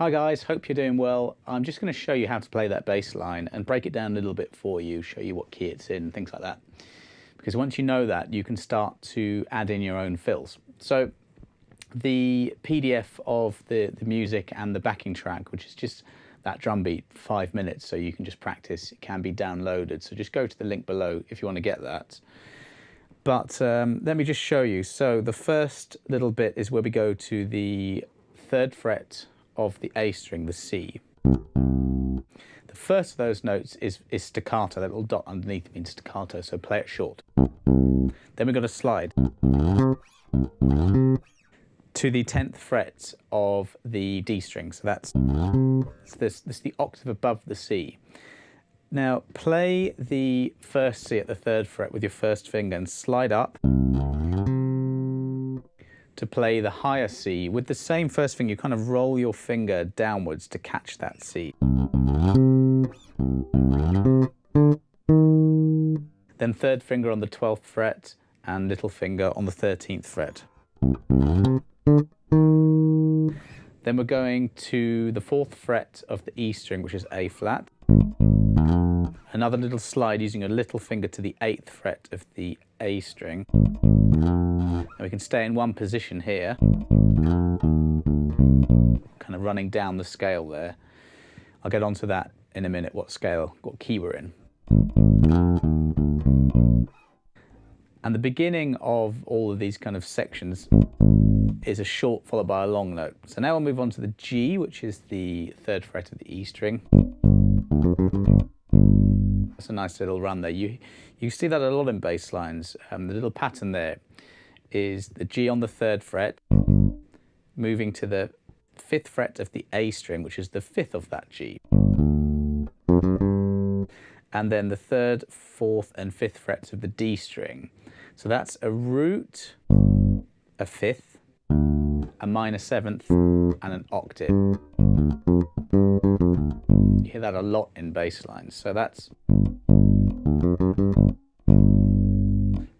Hi guys, hope you're doing well. I'm just going to show you how to play that bass line and break it down a little bit for you, show you what key it's in, things like that. Because once you know that, you can start to add in your own fills. So the PDF of the music and the backing track, which is just that drum beat, 5 minutes, so you can just practice, it can be downloaded. So just go to the link below if you want to get that. But let me just show you. So the first little bit is where we go to the 3rd fret of the A string, the C. The first of those notes is staccato. That little dot underneath means staccato, so play it short. Then we've got a slide to the 10th fret of the D string. So that's the octave above the C. Now play the first C at the 3rd fret with your first finger and slide up to play the higher C. With the same first finger, you kind of roll your finger downwards to catch that C. Then 3rd finger on the 12th fret and little finger on the 13th fret. Then we're going to the 4th fret of the E string, which is A flat. Another little slide using a little finger to the 8th fret of the A string. And we can stay in one position here, kind of running down the scale there. I'll get onto that in a minute, what key we're in. And the beginning of all of these kind of sections is a short followed by a long note. So now we'll move on to the G, which is the 3rd fret of the E string. That's a nice little run there. You see that a lot in bass lines. The little pattern there is the G on the 3rd fret, moving to the 5th fret of the A string, which is the 5th of that G. And then the 3rd, 4th and 5th frets of the D string. So that's a root, a 5th, a minor 7th and an octave. You hear that a lot in bass lines. So that's...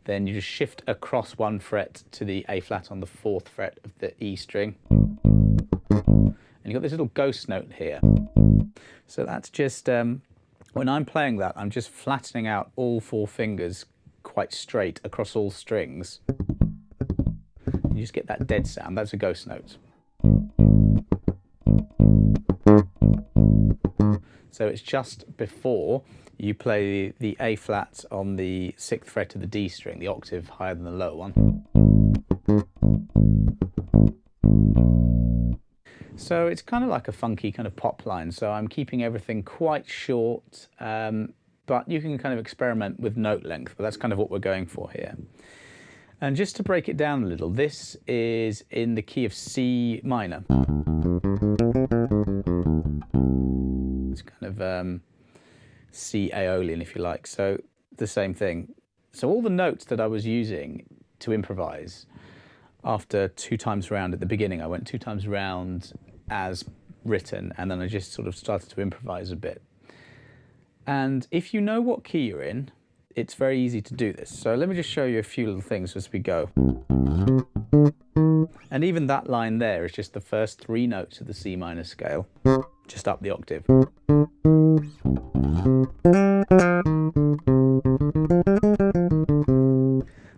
Then you just shift across 1 fret to the A flat on the 4th fret of the E string. And you've got this little ghost note here. So that's just, when I'm playing that, I'm just flattening out all 4 fingers quite straight across all strings. You just get that dead sound. That's a ghost note. So it's just before you play the A flat on the 6th fret of the D string, the octave higher than the low one. So it's kind of like a funky kind of pop line. So I'm keeping everything quite short, but you can kind of experiment with note length, but that's kind of what we're going for here. And just to break it down a little, this is in the key of C minor. It's kind of C Aeolian, if you like, so the same thing. So all the notes that I was using to improvise, after 2 times round at the beginning, I went 2 times round as written, and then I just sort of started to improvise a bit. And if you know what key you're in, it's very easy to do this. So let me just show you a few little things as we go. And even that line there is just the first 3 notes of the C minor scale, just up the octave.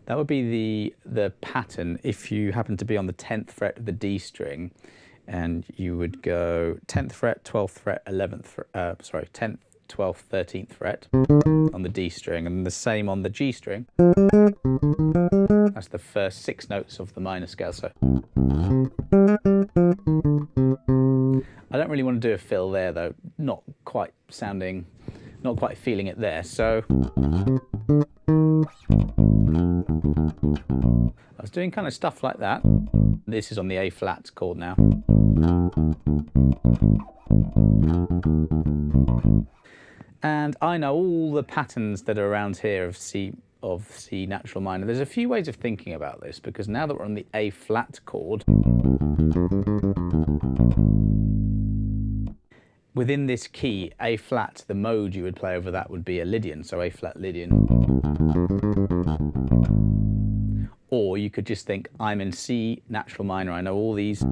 That would be the pattern if you happen to be on the 10th fret of the D string, and you would go 10th fret, 12th fret, 11th fret, 10th, 12th, 13th fret on the D string, and the same on the G string. That's the first 6 notes of the minor scale. So I don't really want to do a fill there though, not quite feeling it there. So I was doing kind of stuff like that. This is on the A flat chord now. And I know all the patterns that are around here of C natural minor. There's a few ways of thinking about this, because now that we're on the A flat chord, within this key, A flat, the mode you would play over that would be a Lydian, so A flat Lydian. Or you could just think, I'm in C natural minor. I know all these.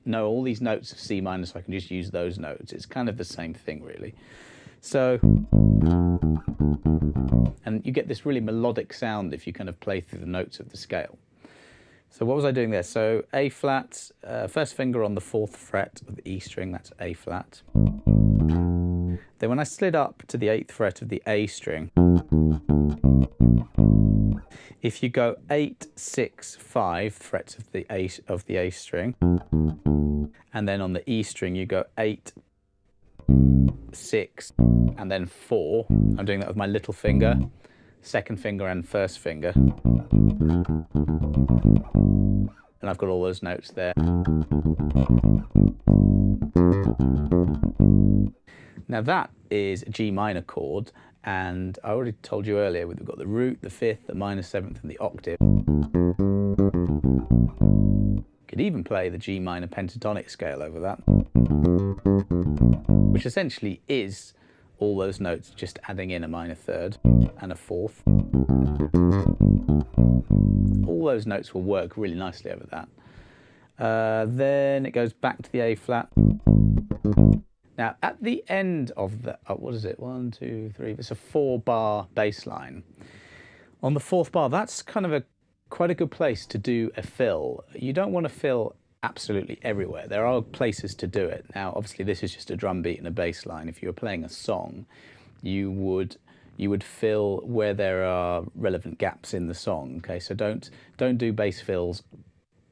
Know all these notes of C minor, so I can just use those notes. It's kind of the same thing, really. So, and you get this really melodic sound if you kind of play through the notes of the scale. So what was I doing there? So A flat, first finger on the 4th fret of the E string, that's A flat. Then when I slid up to the 8th fret of the A string, if you go 8, 6, 5 frets of the A string, and then on the E string you go 8, 6, and then 4. I'm doing that with my little finger, second finger and first finger. And I've got all those notes there. Now that is a G minor chord, and I already told you earlier we've got the root, the 5th, the minor 7th, and the octave. You could even play the G minor pentatonic scale over that, which essentially is all those notes just adding in a minor 3rd and a 4th. All those notes will work really nicely over that. Then it goes back to the A flat. Now at the end of the, what is it, 1, 2, 3, it's a 4-bar bass line. On the 4th bar, that's kind of quite a good place to do a fill. You don't want to fill absolutely everywhere. There are places to do it. Now obviously this is just a drum beat and a bass line. If you were playing a song, you would fill where there are relevant gaps in the song. Okay, so don't do bass fills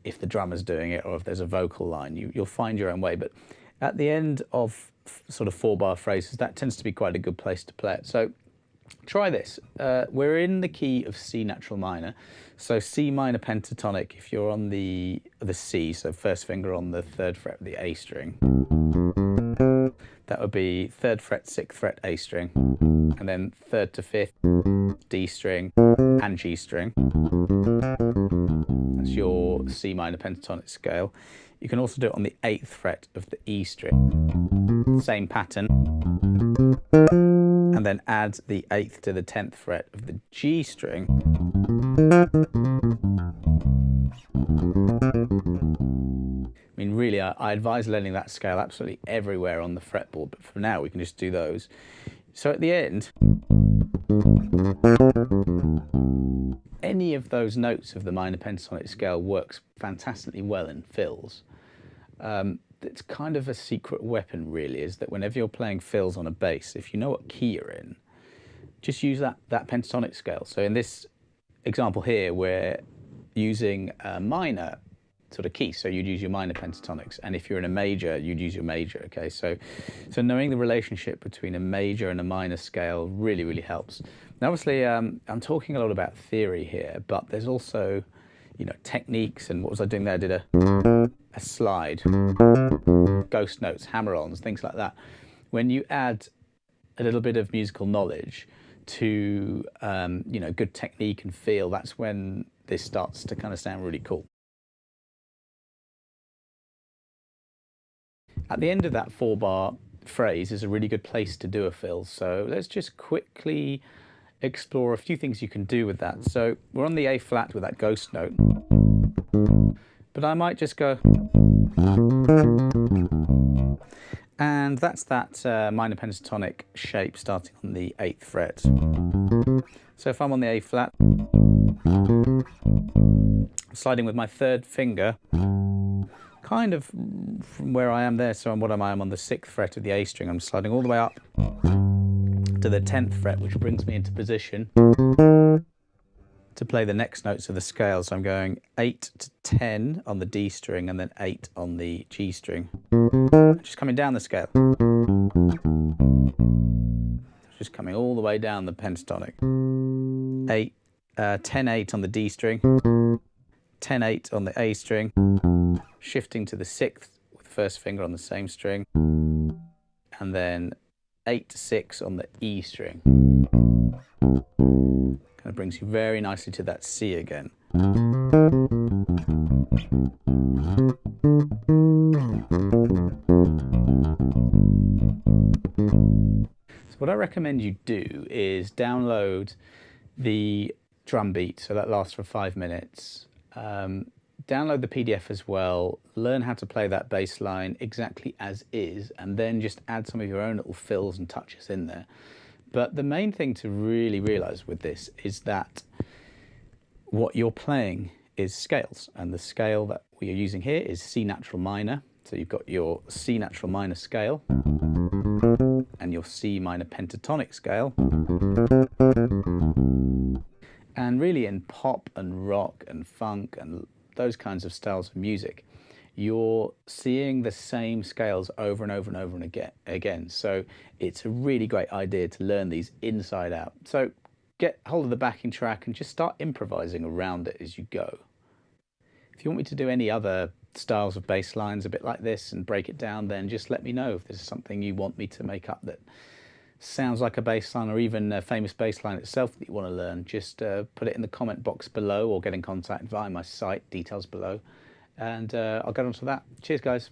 if the drummer's doing it or if there's a vocal line. You'll find your own way, but at the end of sort of 4-bar phrases, that tends to be quite a good place to play it. So try this. We're in the key of C natural minor, so C minor pentatonic. If you're on the C, so first finger on the 3rd fret of the A string, that would be 3rd fret, 6th fret A string, and then 3rd to 5th D string and G string. That's your C minor pentatonic scale. You can also do it on the 8th fret of the E string, same pattern, and then add the 8th to the 10th fret of the G string. I mean, really, I advise learning that scale absolutely everywhere on the fretboard, but for now we can just do those. So at the end, any of those notes of the minor pentatonic scale works fantastically well in fills. It's kind of a secret weapon, really, is that whenever you're playing fills on a bass, if you know what key you're in, just use that pentatonic scale. So in this example here, we're using a minor sort of key, so you'd use your minor pentatonics, and if you're in a major, you'd use your major. Okay, so knowing the relationship between a major and a minor scale really helps. Now obviously I'm talking a lot about theory here, but there's also, you know, techniques. And what was I doing there? I did a slide, ghost notes, hammer-ons, things like that. When you add a little bit of musical knowledge to you know, good technique and feel, that's when this starts to kind of sound really cool. At the end of that 4-bar phrase is a really good place to do a fill. So let's just quickly explore a few things you can do with that. So we're on the A flat with that ghost note, but I might just go, and that's that minor pentatonic shape starting on the 8th fret. So if I'm on the A flat, sliding with my 3rd finger, kind of from where I am there, so what am I? I'm on the 6th fret of the A string. I'm sliding all the way up to the 10th fret, which brings me into position to play the next notes of the scale. So I'm going 8 to 10 on the D string and then 8 on the G string. Just coming down the scale. Just coming all the way down the pentatonic. 10, 8 on the D string, 10, 8 on the A string, shifting to the 6th with the first finger on the same string, and then 8 to 6 on the E string. Kind of brings you very nicely to that C again. So what I recommend you do is download the drum beat, so that lasts for 5 minutes. Download the PDF as well, learn how to play that bass line exactly as is, and then just add some of your own little fills and touches in there. But the main thing to really realize with this is that what you're playing is scales, and the scale that we are using here is C natural minor. So you've got your C natural minor scale and your C minor pentatonic scale. And really in pop and rock and funk and those kinds of styles of music, you're seeing the same scales over and over and over and again. So it's a really great idea to learn these inside out. So get hold of the backing track and just start improvising around it as you go. If you want me to do any other styles of bass lines a bit like this and break it down, then just let me know if there's something you want me to make up that sounds like a bass line, or even a famous bass line itself that you want to learn. Just put it in the comment box below or get in contact via my site, details below, and I'll get onto that. Cheers guys.